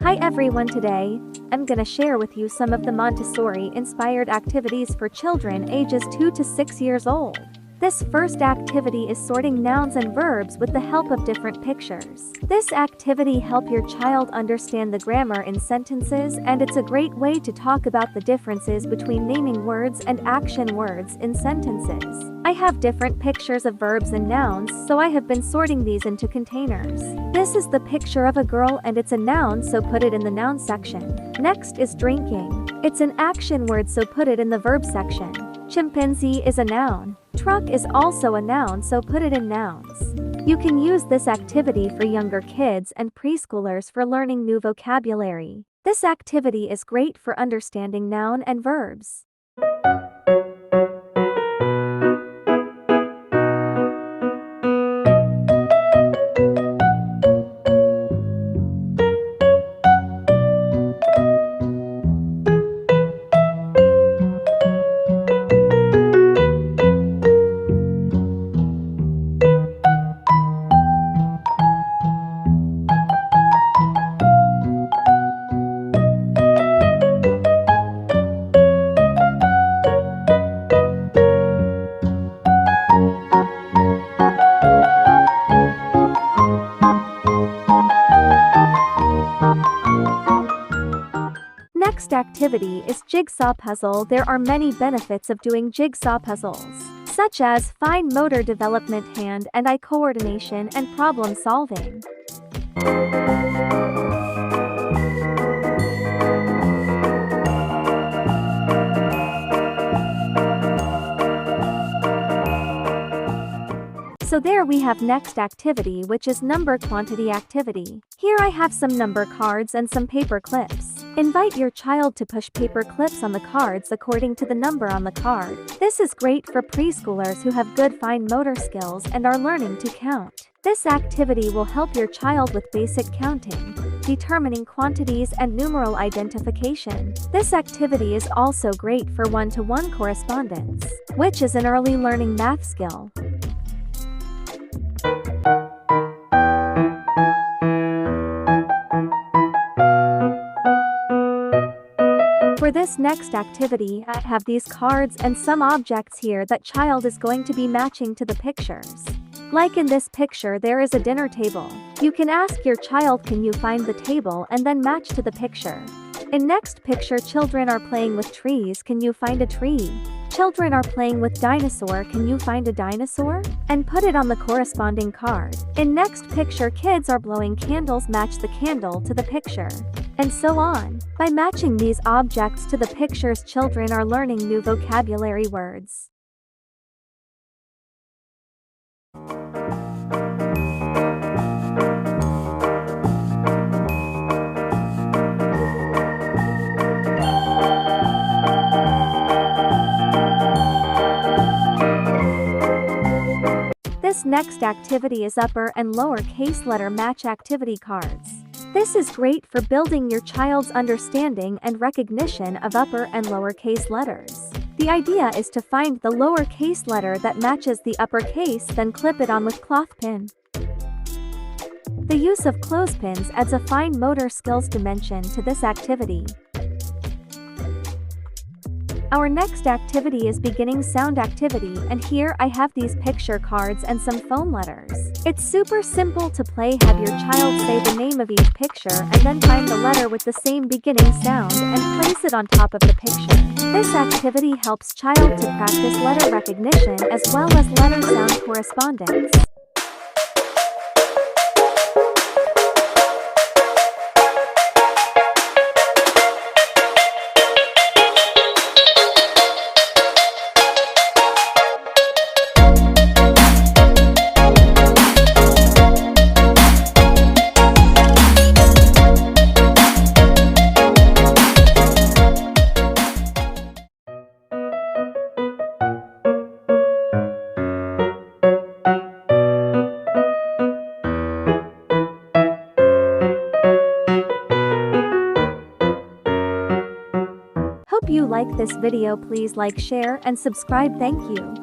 Hi everyone, today I'm gonna share with you some of the Montessori inspired activities for children ages 2 to 6 years old. This first activity is sorting nouns and verbs with the help of different pictures. This activity helps your child understand the grammar in sentences, and it's a great way to talk about the differences between naming words and action words in sentences. I have different pictures of verbs and nouns, so I have been sorting these into containers. This is the picture of a girl and it's a noun, so put it in the noun section. Next is drinking. It's an action word, so put it in the verb section. Chimpanzee is a noun. Truck is also a noun, so put it in nouns. You can use this activity for younger kids and preschoolers for learning new vocabulary. This activity is great for understanding noun and verbs. Next activity is jigsaw puzzle. There are many benefits of doing jigsaw puzzles, such as fine motor development, hand and eye coordination, and problem solving. So there we have next activity, which is number quantity activity. Here I have some number cards and some paper clips. Invite your child to push paper clips on the cards according to the number on the card. This is great for preschoolers who have good fine motor skills and are learning to count. This activity will help your child with basic counting, determining quantities, and numeral identification. This activity is also great for one-to-one correspondence, which is an early learning math skill. For this next activity, I have these cards and some objects here that child is going to be matching to the pictures. Like in this picture, there is a dinner table. You can ask your child, can you find the table, and then match to the picture. In next picture, children are playing with trees. Can you find a tree? Children are playing with dinosaur. Can you find a dinosaur? And put it on the corresponding card. In next picture, kids are blowing candles. Match the candle to the picture. And so on. By matching these objects to the pictures, children are learning new vocabulary words. This next activity is upper and lower case letter match activity cards. This is great for building your child's understanding and recognition of upper and lower case letters. The idea is to find the lower case letter that matches the upper case, then clip it on with cloth pin. The use of clothespins adds a fine motor skills dimension to this activity. Our next activity is beginning sound activity, and here I have these picture cards and some phone letters. It's super simple to play. Have your child say the name of each picture and then find the letter with the same beginning sound and place it on top of the picture. This activity helps child to practice letter recognition as well as letter sound correspondence. Hope you like this video. Please like, share, and subscribe. Thank you.